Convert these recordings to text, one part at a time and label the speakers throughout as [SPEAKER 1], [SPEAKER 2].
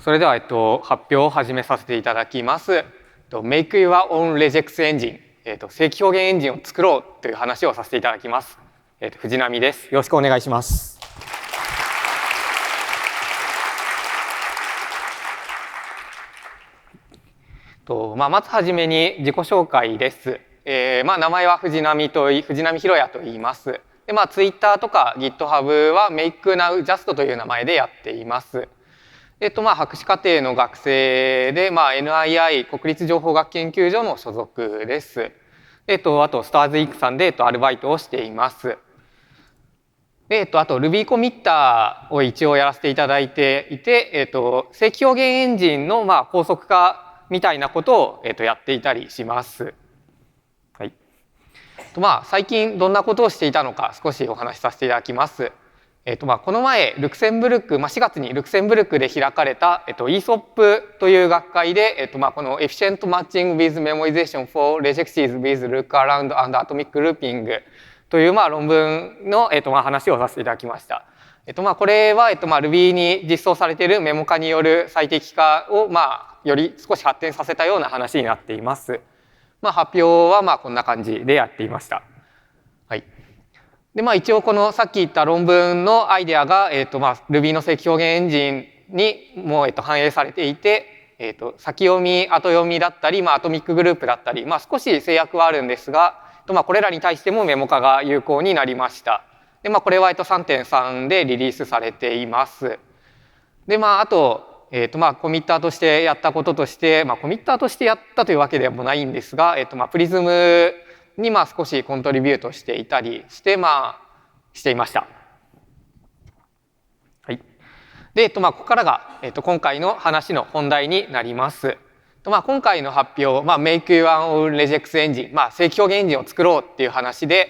[SPEAKER 1] それでは、発表を始めさせていただきます。Make your own regex engine、正規表現エンジンを作ろうという話をさせていただきます。藤波です。よろしくお願いします。まずはじめに自己紹介です。名前は藤波ひろやと言います。で、Twitter とか GitHub は MakeNowJust という名前でやっています。博士課程の学生で、NII 国立情報学研究所の所属です。あと、スターズイクさんで、アルバイトをしています。あと、Ruby コミッターを一応やらせていただいていて、正規表現エンジンの、高速化みたいなことを、やっていたりします。はい。最近どんなことをしていたのか少しお話しさせていただきます。この前、ルクセンブルク、4月にルクセンブルクで開かれた、ESOP という学会で、この Efficient Matching with Memorization for Regexes with Lookaround and Atomic Looping という、論文の、話をさせていただきました。これは、Ruby に実装されているメモ化による最適化を、より少し発展させたような話になっています。発表は、こんな感じでやっていました。はい。で、一応このさっき言った論文のアイデアが、Ruby の正規表現エンジンにも、反映されていて、先読み、後読みだったり、アトミックグループだったり、少し制約はあるんですが、これらに対してもメモ化が有効になりました。で、これは、3.3 でリリースされています。で、あと、コミッターとしてやったこととして、コミッターとしてやったというわけでもないんですが、プリズムに少しコントリビュートしていたりして、していました。はい。で、ここからが、今回の話の本題になります。今回の発表、Make Your Own Regex Engine、正規表現エンジンを作ろうっていう話で、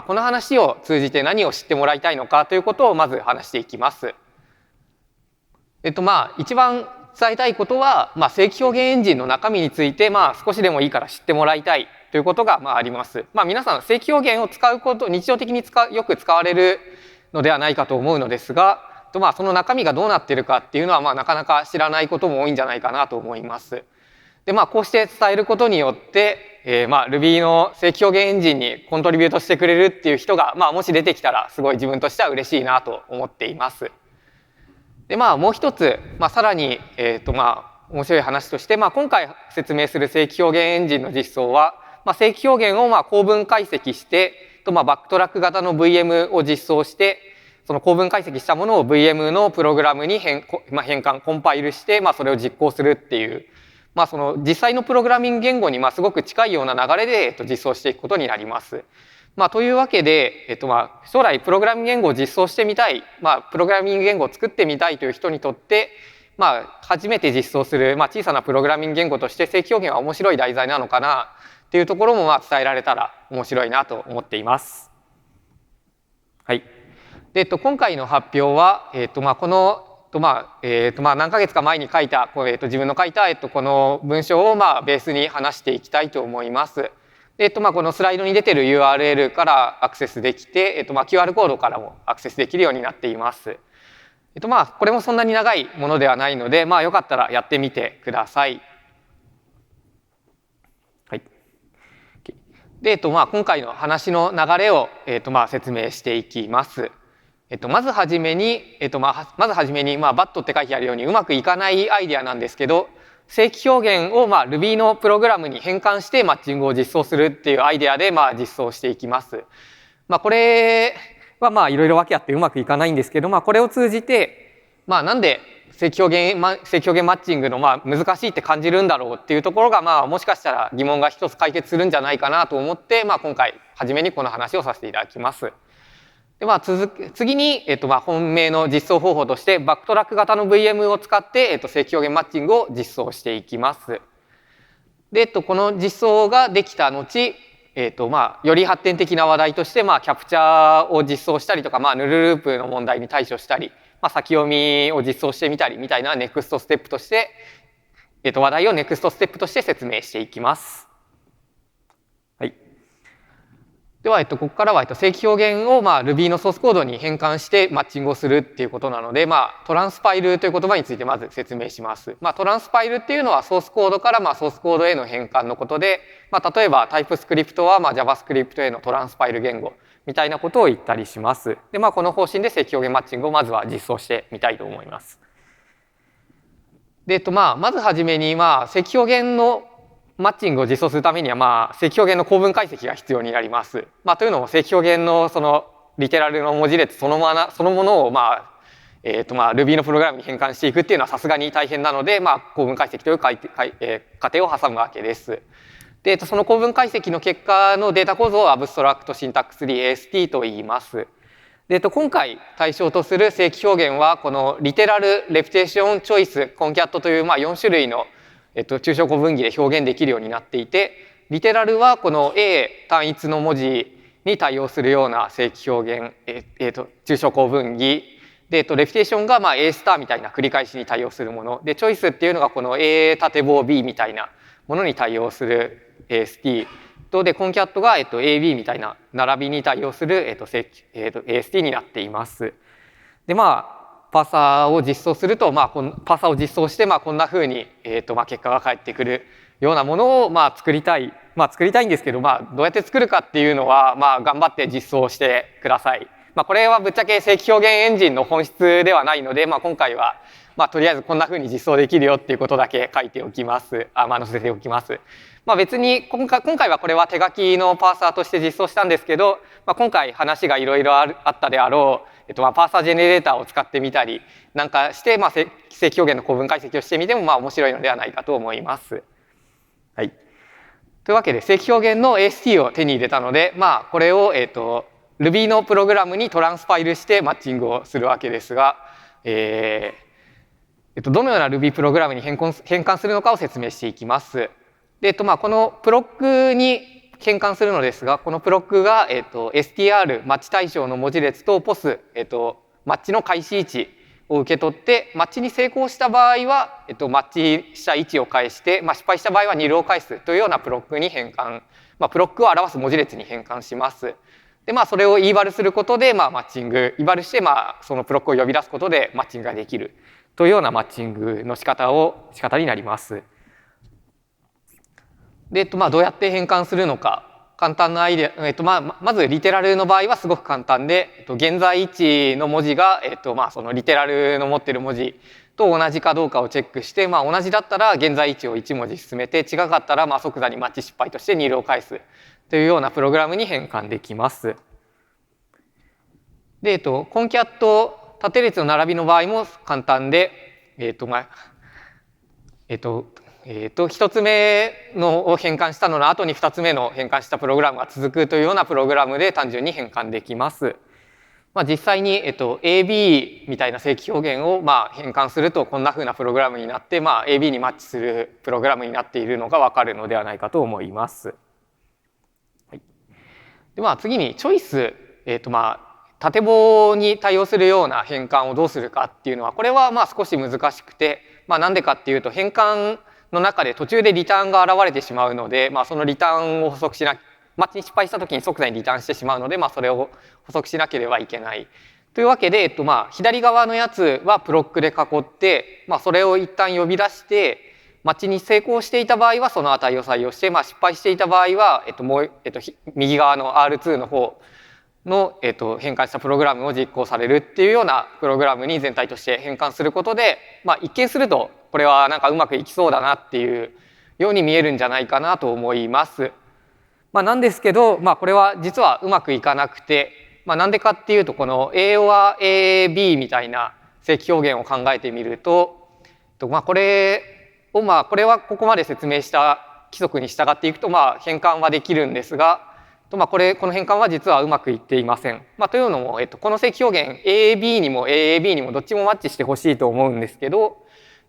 [SPEAKER 1] この話を通じて何を知ってもらいたいのかということをまず話していきます。一番伝えたいことは、正規表現エンジンの中身について、少しでもいいから知ってもらいたいということが、あります。皆さん、正規表現を使うこと、日常的によく使われるのではないかと思うのですが、その中身がどうなっているかっていうのは、なかなか知らないことも多いんじゃないかなと思います。で、こうして伝えることによって、Ruby の正規表現エンジンにコントリビュートしてくれるっていう人が、もし出てきたら、すごい自分としては嬉しいなと思っています。で、もう一つ、さらに、面白い話として、今回説明する正規表現エンジンの実装は、正規表現を構文解析して、バックトラック型の VM を実装して、その構文解析したものを VM のプログラムに変換、コンパイルして、それを実行するっていう、その実際のプログラミング言語にすごく近いような流れで、実装していくことになります。というわけで、将来プログラミング言語を実装してみたい、プログラミング言語を作ってみたいという人にとって、初めて実装する、小さなプログラミング言語として正規表現は面白い題材なのかなっていうところも伝えられたら面白いなと思っています。はい。で、今回の発表は、この、何ヶ月か前に書いた、自分の書いた、この文章をベースに話していきたいと思います。で、このスライドに出ている URL からアクセスできて、QR コードからもアクセスできるようになっています。これもそんなに長いものではないので、よかったらやってみてください。はい。で、今回の話の流れを、説明していきます。まずはじめに、バットって書いてあるようにうまくいかないアイデアなんですけど、正規表現をRuby のプログラムに変換してマッチングを実装するっていうアイデアで実装していきます。これはいろいろ訳あってうまくいかないんですけど、これを通じて、なんで正規表現マッチングの難しいって感じるんだろうっていうところがもしかしたら疑問が一つ解決するんじゃないかなと思って、今回初めにこの話をさせていただきます。で、次に、本命の実装方法として、バックトラック型の VM を使って、正規表現マッチングを実装していきます。で、この実装ができた後、より発展的な話題として、キャプチャーを実装したりとか、ヌルループの問題に対処したり、先読みを実装してみたりみたいなネクストステップとして、話題をネクストステップとして説明していきます。はい。では、ここからは、正規表現を、Ruby のソースコードに変換してマッチングをするっていうことなので、トランスパイルという言葉についてまず説明します。トランスパイルっていうのはソースコードから、ソースコードへの変換のことで、例えばタイプスクリプトは、JavaScript へのトランスパイル言語みたいなことを言ったりします。で、この方針で正規表現マッチングをまずは実装してみたいと思います。で、まずはじめに、正規表現のマッチングを実装するためには、正規表現の構文解析が必要になります。というのも正規表現のそのリテラルの文字列そのものをRuby のプログラムに変換していくっていうのはさすがに大変なので、構文解析という過程を挟むわけです。で、その構文解析の結果のデータ構造をアブストラクトシンタックスリー AST と言います。で、今回対象とする正規表現はこのリテラル、レピテーション、チョイス、コンキャットという4種類の抽象語分岐で表現できるようになっていて、リテラルはこの A 単一の文字に対応するような正規表現、抽象語分岐で、レピテーションがA スターみたいな繰り返しに対応するもので、チョイスっていうのがこの A 縦棒 B みたいなものに対応する AST とで、コンキャットがAB みたいな並びに対応するAST になっています。で、パーサーを実装すると、パーサーを実装して、こんな風に、結果が返ってくるようなものを、作りたいんですけど、どうやって作るかっていうのは、頑張って実装してください。これはぶっちゃけ正規表現エンジンの本質ではないので、今回は、とりあえずこんな風に実装できるよっていうことだけ書いておきます。載せておきます。別に今回はこれは手書きのパーサーとして実装したんですけど、今回話がいろいろあったであろう、パーサージェネレーターを使ってみたりなんかして、正規表現の構文解析をしてみても面白いのではないかと思います。はい。というわけで正規表現の AST を手に入れたので、これをRuby のプログラムにトランスパイルしてマッチングをするわけですが、どのような Ruby プログラムに変換するのかを説明していきます。で、このプロックに変換するのですが、このプロックが、str マッチ対象の文字列と pos、マッチの開始位置を受け取って、マッチに成功した場合は、マッチした位置を返して、失敗した場合はニルを返すというようなプロックに変換、プロックを表す文字列に変換します。で、それをイーバルすることで、マッチング、イーバルして、そのプロックを呼び出すことでマッチングができるというようなマッチングの仕方になります。で、どうやって変換するのか。簡単なアイデア、まずリテラルの場合はすごく簡単で、現在位置の文字が、そのリテラルの持っている文字と同じかどうかをチェックして、同じだったら現在位置を1文字進めて、違かったら即座にマッチ失敗としてニルを返すというようなプログラムに変換できます。で、コンキャット縦列の並びの場合も簡単で、1つ目のを変換したのの後に2つ目の変換したプログラムが続くというようなプログラムで単純に変換できます。実際に、AB みたいな正規表現を変換するとこんな風なプログラムになって、AB にマッチするプログラムになっているのがわかるのではないかと思います。はい、で次にチョイス、縦棒に対応するような変換をどうするかっていうのはこれは少し難しくて、なんでかっていうと変換の中で途中でリターンが現れてしまうので、そのリターンを補足しなマッチに失敗した時に即座にリターンしてしまうので、それを補足しなければいけない。というわけで、左側のやつはプロックで囲って、それを一旦呼び出して、マッチに成功していた場合はその値を採用して、失敗していた場合は、右側の R2 の方の、変換したプログラムを実行されるっていうようなプログラムに全体として変換することで、一見するとこれはなんかうまくいきそうだなっていうように見えるんじゃないかなと思います。なんですけど、これは実はうまくいかなくて、なんでかっていうとこの A or AB みたいな正規表現を考えてみると、これはここまで説明した規則に従っていくと変換はできるんですが、この変換は実はうまくいっていません。というのも、この正規表現 AB にも AAB にもどっちもマッチしてほしいと思うんですけど、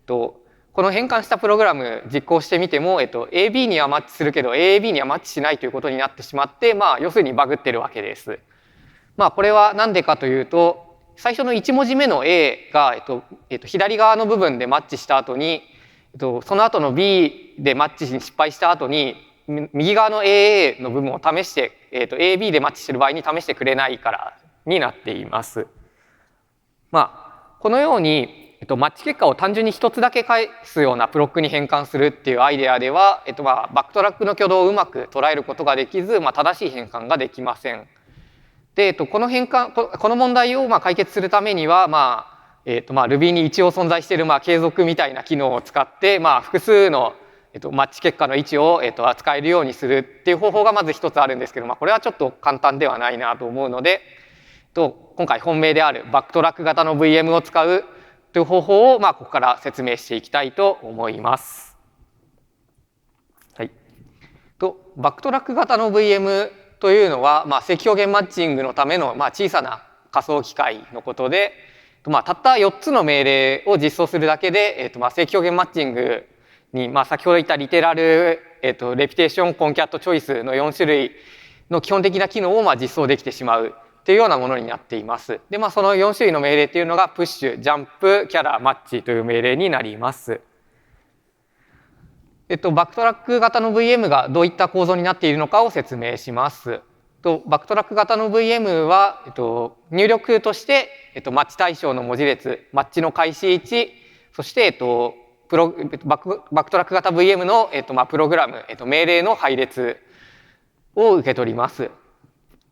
[SPEAKER 1] この変換したプログラム実行してみても、AB にはマッチするけど AAB にはマッチしないということになってしまって、要するにバグってるわけです。これは何でかというと、最初の1文字目の A が、左側の部分でマッチした後に、その後の B でマッチに失敗した後に、右側の AA の部分を試して AB でマッチしてる場合に試してくれないからになっています。このようにマッチ結果を単純に一つだけ返すようなプロックに変換するっていうアイデアでは、バックトラックの挙動をうまく捉えることができず、正しい変換ができません。で、この問題を解決するためには、Ruby に一応存在している継続みたいな機能を使って、複数のマッチ結果の位置を扱えるようにするっていう方法がまず一つあるんですけど、これはちょっと簡単ではないなと思うので、今回本命であるバックトラック型の VM を使うという方法をここから説明していきたいと思います。はい、バックトラック型の VM というのは、正規表現マッチングのための小さな仮想機械のことで、たった4つの命令を実装するだけで、正規表現マッチングに、先ほど言ったリテラル、レピュテーション、コンキャット、チョイスの4種類の基本的な機能を実装できてしまうというようなものになっています。で、その4種類の命令というのがプッシュ、ジャンプ、キャラ、マッチという命令になります。バックトラック型の VM がどういった構造になっているのかを説明します。バックトラック型の VM は、入力として、マッチ対象の文字列、マッチの開始位置、そして、バックトラック型 VM の、プログラム、命令の配列を受け取ります。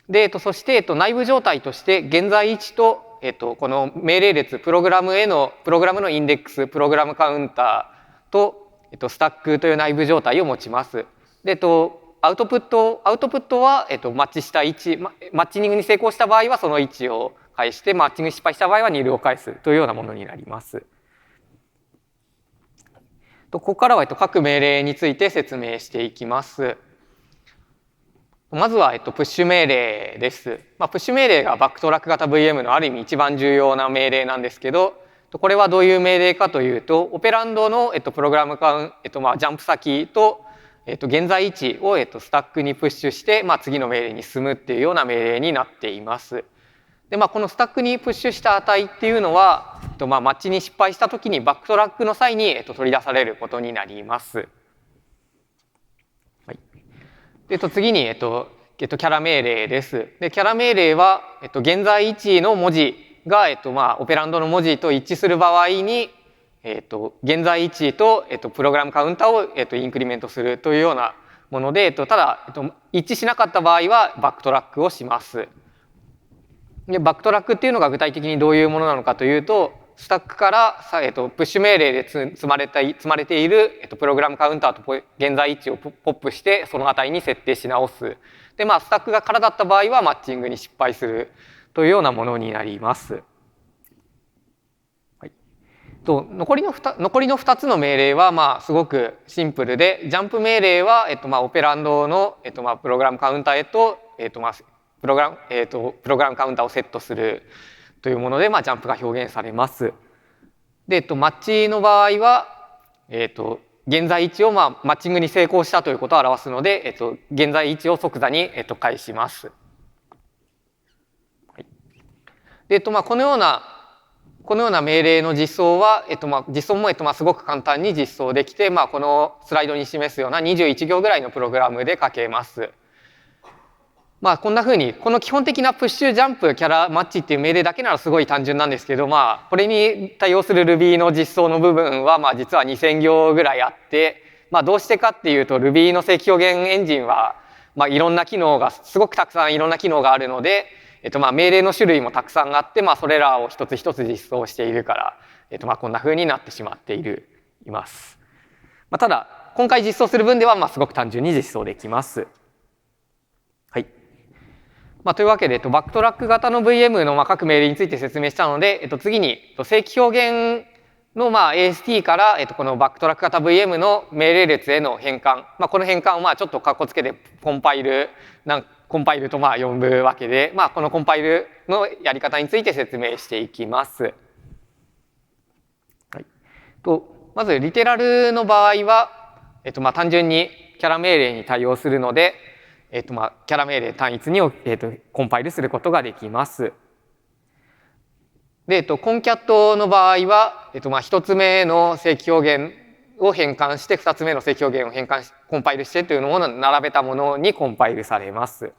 [SPEAKER 1] で、そして、内部状態として現在位置と、この命令列、プログラムのインデックス、プログラムカウンターと、スタックという内部状態を持ちます。で、アウトプットは、マッチした位置、マッチングに成功した場合はその位置を返して、マッチングに失敗した場合はニルを返すというようなものになります。ここからは各命令について説明していきます。まずはプッシュ命令です。プッシュ命令がバックトラック型 VM のある意味一番重要な命令なんですけど、これはどういう命令かというと、オペランドのプログラムジャンプ先と現在位置をスタックにプッシュして、次の命令に進むっていうような命令になっています。で、このスタックにプッシュした値っていうのは、マッチに失敗したときにバックトラックの際に取り出されることになります。はい、で次にキャラ命令です。で、キャラ命令は現在位置の文字がオペランドの文字と一致する場合に現在位置とプログラムカウンターをインクリメントするというようなもので、ただ一致しなかった場合はバックトラックをします。で、バックトラックっていうのが具体的にどういうものなのかというと、スタックからプッシュ命令で積まれているプログラムカウンターと現在位置をポップしてその値に設定し直す。で、スタックが空だった場合はマッチングに失敗するというようなものになります。はい、残りの2つの命令はすごくシンプルで、ジャンプ命令はオペランドのプログラムカウンターへとプログラムカウンターをセットするというもので、ジャンプが表現されます。で、マッチの場合は、現在位置をマッチングに成功したということを表すので、現在位置を即座に返します。はい、で、このような命令の実装は、実装もすごく簡単に実装できて、このスライドに示すような21行ぐらいのプログラムで書けます。こんな風にこの基本的なプッシュジャンプキャラマッチっていう命令だけならすごい単純なんですけど、これに対応する Ruby の実装の部分は実は2000行ぐらいあって、どうしてかっていうと Ruby の正規表現エンジンはいろんな機能がすごくたくさんいろんな機能があるので、命令の種類もたくさんあって、それらを一つ一つ実装しているから、こんな風になってしまっています。ただ今回実装する分ではすごく単純に実装できます。はい。というわけで、バックトラック型の VM の各命令について説明したので、次に正規表現のAST からこのバックトラック型 VM の命令列への変換、この変換をちょっとカッコつけてコンパイルと呼ぶわけで、このコンパイルのやり方について説明していきます。はい、まずリテラルの場合は、単純にキャラ命令に対応するので、キャラ命令単一にコンパイルすることができます。で、コンキャットの場合は、1つ目の正規表現を変換して、2つ目の正規表現をコンパイルしてというのを並べたものにコンパイルされます。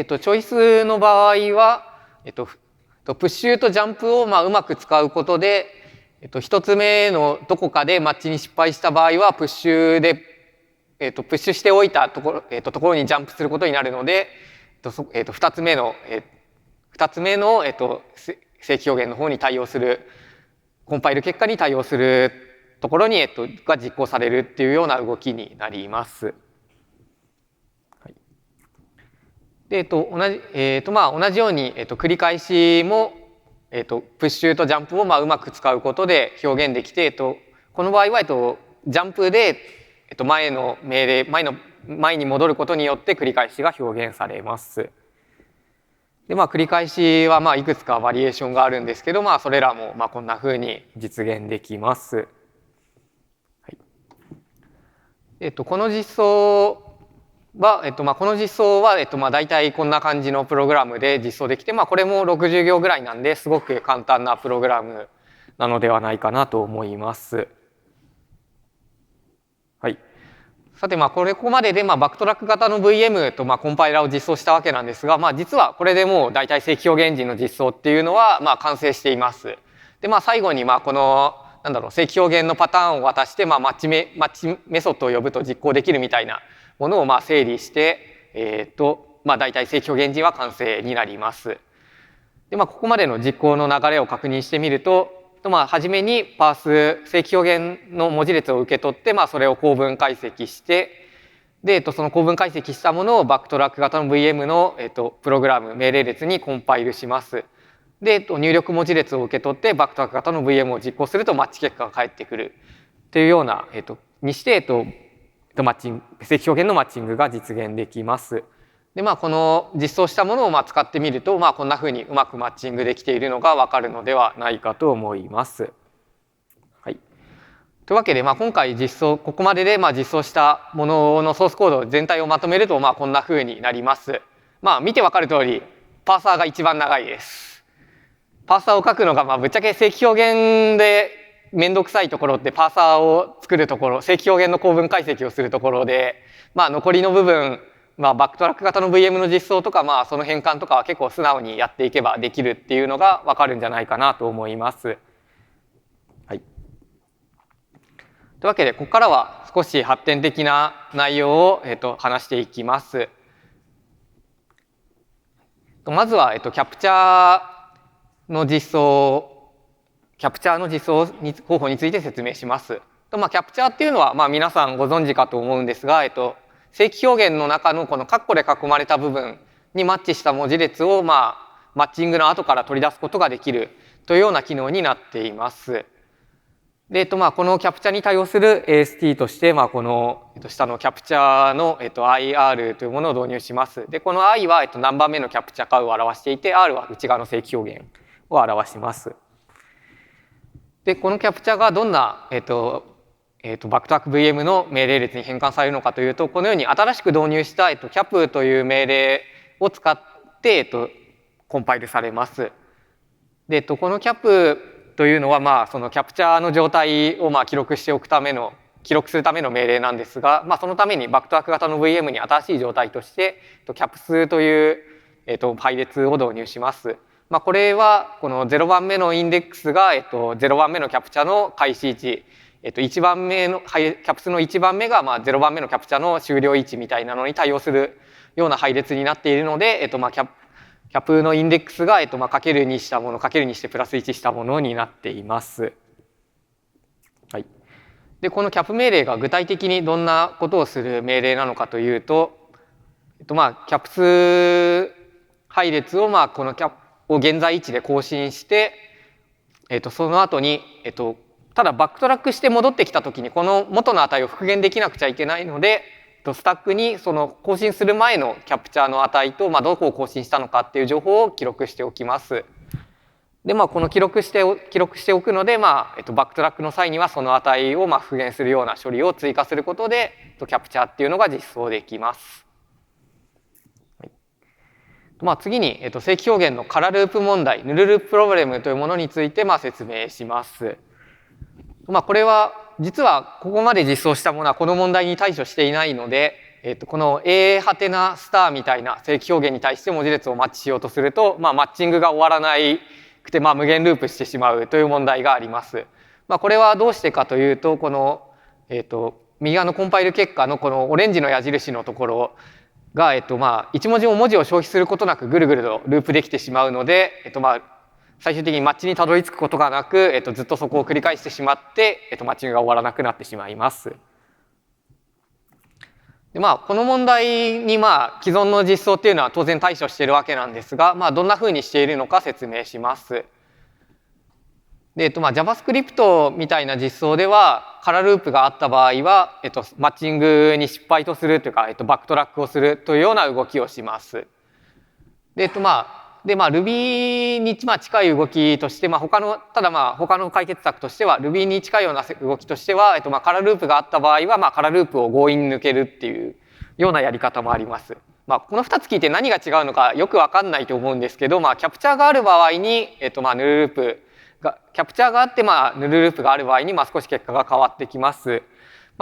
[SPEAKER 1] チョイスの場合は、プッシュとジャンプをうまく使うことで、一つ目のどこかでマッチに失敗した場合は、プッシュで、プッシュしておいたところにジャンプすることになるので、二つ目の正規表現の方に対応する、コンパイル結果に対応するところに、が実行されるっていうような動きになります。で、同じように、繰り返しも、プッシュとジャンプをうまく使うことで表現できて、この場合は、ジャンプで、前に戻ることによって繰り返しが表現されます。で、繰り返しはいくつかバリエーションがあるんですけど、それらもこんな風に実現できます。はい、この実装は、この実装は、大体こんな感じのプログラムで実装できて、これも60行ぐらいなんで、すごく簡単なプログラムなのではないかなと思います。はい。さて、ここまでで、バックトラック型の VM と、コンパイラーを実装したわけなんですが、実はこれでもう大体正規表現エンジンの実装っていうのは、完成しています。で、最後に、この、正規表現のパターンを渡して、マッチメソッドを呼ぶと実行できるみたいなものを整理して、大体正規表現エンジンは完成になります。で、ここまでの実行の流れを確認してみると、はじめにパース、正規表現の文字列を受け取って、それを構文解析して、で、その構文解析したものをバックトラック型の VM の、プログラム、命令列にコンパイルします。で、入力文字列を受け取って、バックトラック型の VM を実行するとマッチ結果が返ってくるというような、にして、マッチング、正規表現のマッチングが実現できます。で、この実装したものを使ってみると、こんな風にうまくマッチングできているのがわかるのではないかと思います。はい。というわけで、今回ここまでで実装したもののソースコード全体をまとめると、こんな風になります。見てわかる通り、パーサーが一番長いです。パーサーを書くのが、ぶっちゃけ正規表現でめんどくさいところってパーサーを作るところ、正規表現の構文解析をするところで、残りの部分、バックトラック型の VM の実装とか、その変換とかは結構素直にやっていけばできるっていうのがわかるんじゃないかなと思います。はい。というわけで、ここからは少し発展的な内容を、話していきます。まずは、キャプチャーの実装方法について説明します。キャプチャーっていうのは、皆さんご存知かと思うんですが、正規表現の中のこのカッコで囲まれた部分にマッチした文字列を、マッチングの後から取り出すことができるというような機能になっています。で、このキャプチャーに対応する AST として、この、下のキャプチャーの、IR というものを導入します。で、この I は、何番目のキャプチャーかを表していて、R は内側の正規表現を表します。で、このキャプチャーがどんな、バックトラック VM の命令列に変換されるのかというと、このように新しく導入した、cap という命令を使って、コンパイルされます。で、この cap というのは、そのキャプチャーの状態を記録するための命令なんですが、そのためにバックトラック型の VM に新しい状態として、cap 数という、配列を導入します。これは、この0番目のインデックスが、0番目のキャプチャーの開始位置、1番目の、キャプスの1番目が、0番目のキャプチャーの終了位置みたいなのに対応するような配列になっているので、キャプのインデックスが、かける2したもの、かける2してプラス1したものになっています。はい。で、このキャプ命令が具体的にどんなことをする命令なのかというと、キャプ数配列を、このキャプを現在位置で更新して、その後に、ただバックトラックして戻ってきたときにこの元の値を復元できなくちゃいけないので、スタックにその更新する前のキャプチャーの値と、どこを更新したのかっていう情報を記録しておきます。で、この記録しておくので、バックトラックの際にはその値を復元するような処理を追加することで、キャプチャーっていうのが実装できます。次に、正規表現のカラループ問題、ヌルループプロブレムというものについて、説明します。これは、実はここまで実装したものはこの問題に対処していないので、この A ハテナスターみたいな正規表現に対して文字列をマッチしようとすると、マッチングが終わらなくて、無限ループしてしまうという問題があります。これはどうしてかというと、この、右側のコンパイル結果のこのオレンジの矢印のところが、一文字も文字を消費することなくぐるぐるとループできてしまうので、最終的にマッチにたどり着くことがなく、ずっとそこを繰り返してしまって、マッチングが終わらなくなってしまいます。でこの問題に既存の実装っていうのは当然対処しているわけなんですが、どんなふうにしているのか説明します。で、JavaScript みたいな実装では、空ループがあった場合は、マッチングに失敗とするというか、バックトラックをするというような動きをします。で、Ruby に近い動きとして、他の解決策としては、Ruby に近いような動きとしては、空ループがあった場合は、空ループを強引に抜けるっていうようなやり方もあります。この2つ聞いて何が違うのかよくわかんないと思うんですけど、キャプチャーがある場合に、ヌルループが、キャプチャーがあって、ヌルループがある場合に、少し結果が変わってきます。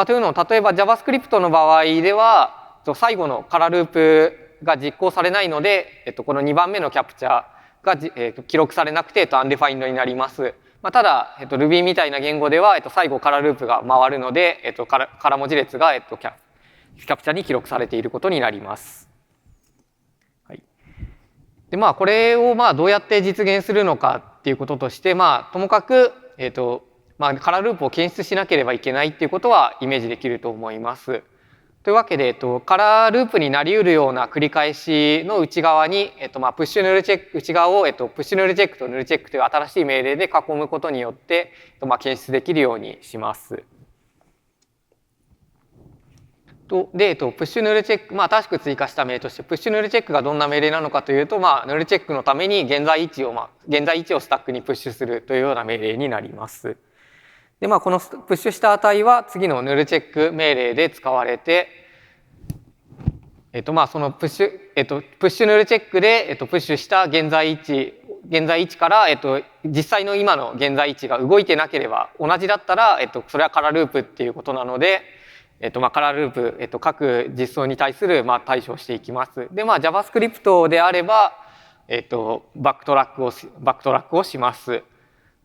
[SPEAKER 1] というのを、例えば JavaScript の場合では、最後の空ループが実行されないので、この2番目のキャプチャーが記録されなくて、アンデファインドになります。ただ、Ruby みたいな言語では、最後空ループが回るので、空文字列が、キャプチャーに記録されていることになります。はい。で、これをどうやって実現するのかっていうこととして、ともかく、空ループを検出しなければいけないっていうことはイメージできると思います。というわけで、空ループになり得るような繰り返しの内側に、プッシュヌルチェック、内側を、プッシュヌルチェックとヌルチェックという新しい命令で囲むことによって、検出できるようにします。で、プッシュヌルチェック、新しく追加した命令として、プッシュヌルチェックがどんな命令なのかというと、ヌルチェックのために現在位置をスタックにプッシュするというような命令になります。で、このプッシュした値は次のヌルチェック命令で使われて、そのプッシュヌルチェックで、プッシュした現在位置から、実際の今の現在位置が動いてなければ、同じだったら、それは空ループっていうことなので、空ループ、各実装に対する、対処をしていきます。で、JavaScript であれば、バックトラックをします。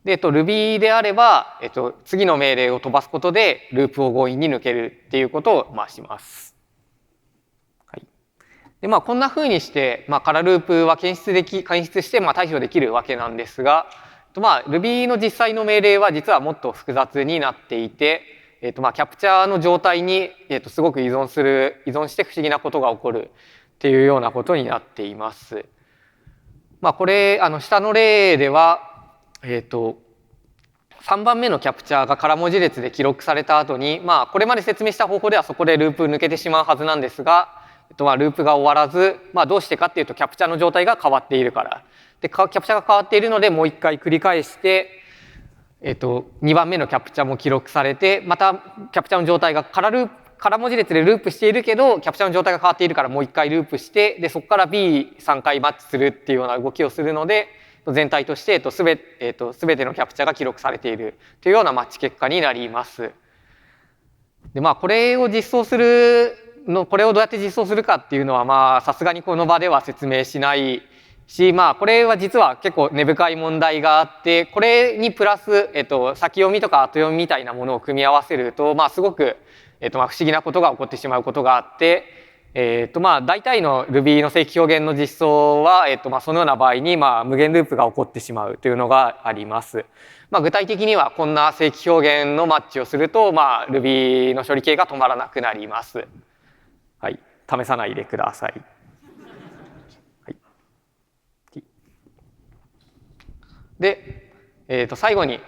[SPEAKER 1] で、Ruby であれば、次の命令を飛ばすことで、ループを強引に抜けるっていうことを、します。はい。で、こんな風にして、空ループは検出して、対処できるわけなんですが、Ruby の実際の命令は実はもっと複雑になっていて、キャプチャーの状態に、すごく依存して不思議なことが起こるっていうようなことになっています。これ、下の例では、3番目のキャプチャーが空文字列で記録された後に、これまで説明した方法ではそこでループ抜けてしまうはずなんですが、ループが終わらず、どうしてかっていうとキャプチャーの状態が変わっているから。で、キャプチャーが変わっているので、もう一回繰り返して、2番目のキャプチャーも記録されて、またキャプチャーの状態が空文字列でループしているけど、キャプチャーの状態が変わっているからもう一回ループして、で、そこから B3 回マッチするっていうような動きをするので、全体として、すべてのキャプチャーが記録されているというようなマッチ結果になります。で、これをどうやって実装するかっていうのは、さすがにこの場では説明しないし、これは実は結構根深い問題があって、これにプラス、先読みとか後読みみたいなものを組み合わせると、すごく、不思議なことが起こってしまうことがあって、大体の Ruby の正規表現の実装は、そのような場合に、無限ループが起こってしまうというのがあります。具体的にはこんな正規表現のマッチをすると、Ruby の処理系が止まらなくなります。はい。試さないでください。はい、で、最後に、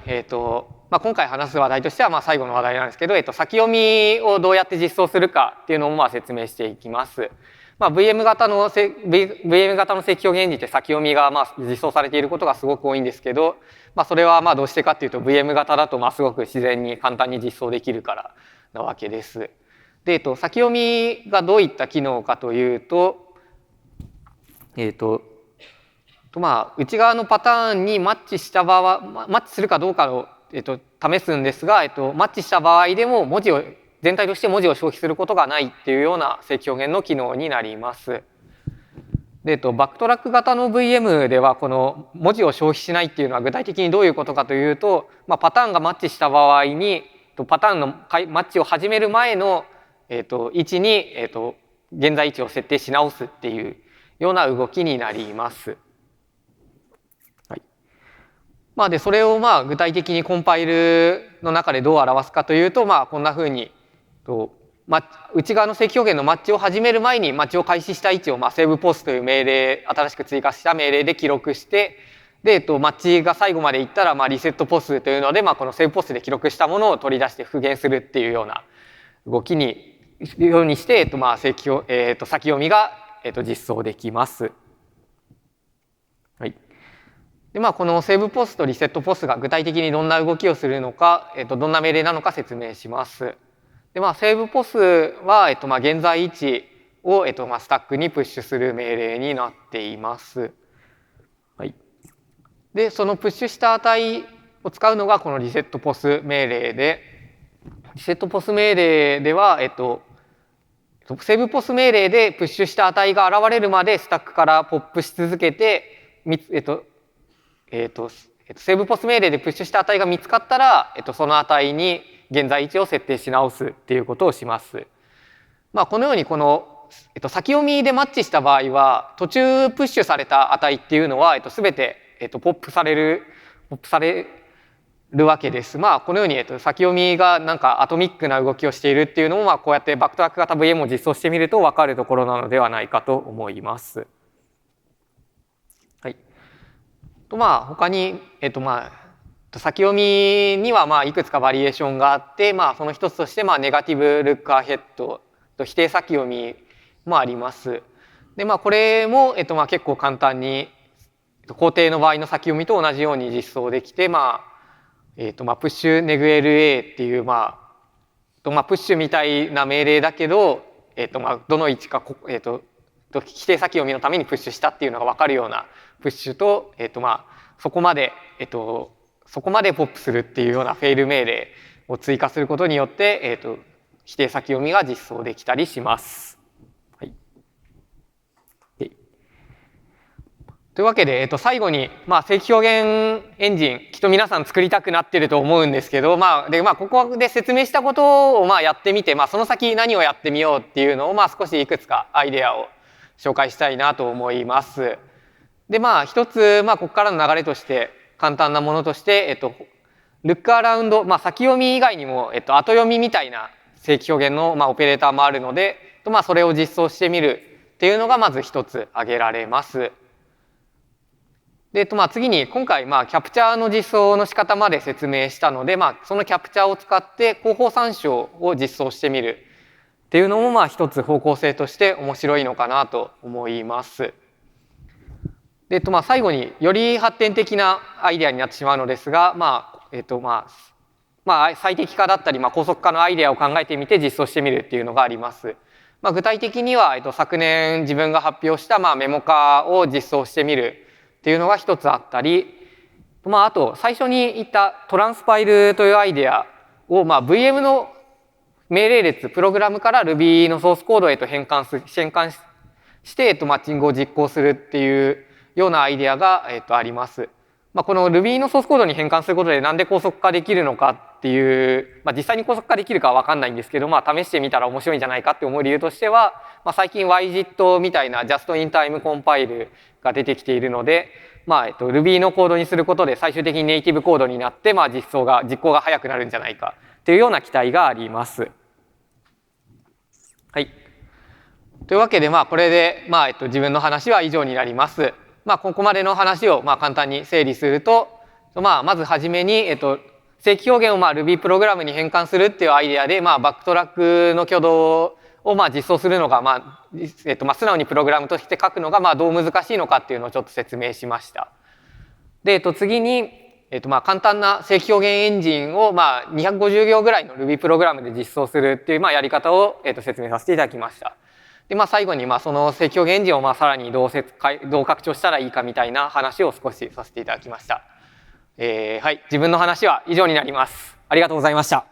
[SPEAKER 1] 今回話す話題としては最後の話題なんですけど、先読みをどうやって実装するかっていうのも説明していきます。VM 型の正規表現エンジンって先読みが実装されていることがすごく多いんですけど、それはどうしてかっていうと VM 型だとすごく自然に簡単に実装できるからなわけです。で、先読みがどういった機能かというと、内側のパターンにマッチするかどうかを試すんですが、マッチした場合でも文字を全体として文字を消費することがないっていうような正規表現の機能になります。で、バックトラック型の VM ではこの文字を消費しないっていうのは具体的にどういうことかというと、パターンがマッチした場合にパターンのマッチを始める前の位置に現在位置を設定し直すっていうような動きになります。はい。でそれを具体的にコンパイルの中でどう表すかというと、こんなふうに内側の正規表現のマッチを始める前にマッチを開始した位置をセーブポスという命令、新しく追加した命令で記録して、でマッチが最後までいったらリセットポスというので、このセーブポスで記録したものを取り出して復元するっていうような動きにようにして、先読みが実装できます。はい。でこのセーブポスとリセットポスが具体的にどんな動きをするのか、どんな命令なのか説明します。でセーブポスは、現在位置を、スタックにプッシュする命令になっています。はい。でそのプッシュした値を使うのがこのリセットポス命令で、リセットポス命令では、セーブポス命令でプッシュした値が現れるまでスタックからポップし続けて、セーブポス命令でプッシュした値が見つかったら、その値に現在位置を設定し直すっていうことをします。このようにこの、先読みでマッチした場合は途中プッシュされた値っていうのは、全て、ポップされるわけです。このように、先読みがなんかアトミックな動きをしているっていうのも、こうやってバックトラック型 VM を実装してみると分かるところなのではないかと思います。はい。他に、先読みにはいくつかバリエーションがあって、その一つとしてネガティブルックアヘッドと否定先読みもあります。でこれも、結構簡単に肯定の場合の先読みと同じように実装できて、プッシュネグ LA っていうプッシュみたいな命令だけど、どの位置か否定先読みのためにプッシュしたっていうのが分かるようなプッシュと、そこまでポップするっていうようなフェイル命令を追加することによって、否定先読みが実装できたりします。はい。というわけで、最後に、正規表現エンジン、きっと皆さん作りたくなってると思うんですけど、ここで説明したことをやってみて、その先何をやってみようっていうのを、少しいくつかアイデアを紹介したいなと思います。で、一つ、ここからの流れとして、簡単なものとして、ルックアラウンド、先読み以外にも、後読みみたいな正規表現の、オペレーターもあるので、それを実装してみるっていうのがまず一つ挙げられます。で、次に今回、キャプチャーの実装の仕方まで説明したので、そのキャプチャーを使って後方参照を実装してみるっていうのも、一つ方向性として面白いのかなと思います。で、最後により発展的なアイデアになってしまうのですが、最適化だったり、高速化のアイデアを考えてみて実装してみるっていうのがあります。具体的には、昨年自分が発表した、メモ化を実装してみるっていうのが一つあったり、あと最初に言ったトランスパイルというアイデアを、VM の命令列、プログラムから Ruby のソースコードへと変換して、マッチングを実行するっていうようなアイデアが、あります。この Ruby のソースコードに変換することでなんで高速化できるのかっていう、実際に高速化できるかは分かんないんですけど、試してみたら面白いんじゃないかって思う理由としては、最近 YJIT みたいな Just in Time コンパイルが出てきているので、Ruby のコードにすることで最終的にネイティブコードになって、実行が早くなるんじゃないかっていうような期待があります。はい。というわけで、これで、自分の話は以上になります。ここまでの話を簡単に整理すると、まずはじめに、正規表現をRuby プログラムに変換するっていうアイデアで、バックトラックの挙動を実装するのが、素直にプログラムとして書くのがどう難しいのかっていうのをちょっと説明しました。で、次に、簡単な正規表現エンジンを250行ぐらいの Ruby プログラムで実装するっていうやり方を説明させていただきました。で、最後にその正規表現エンジンをさらにどう拡張したらいいかみたいな話を少しさせていただきました。はい、自分の話は以上になります。ありがとうございました。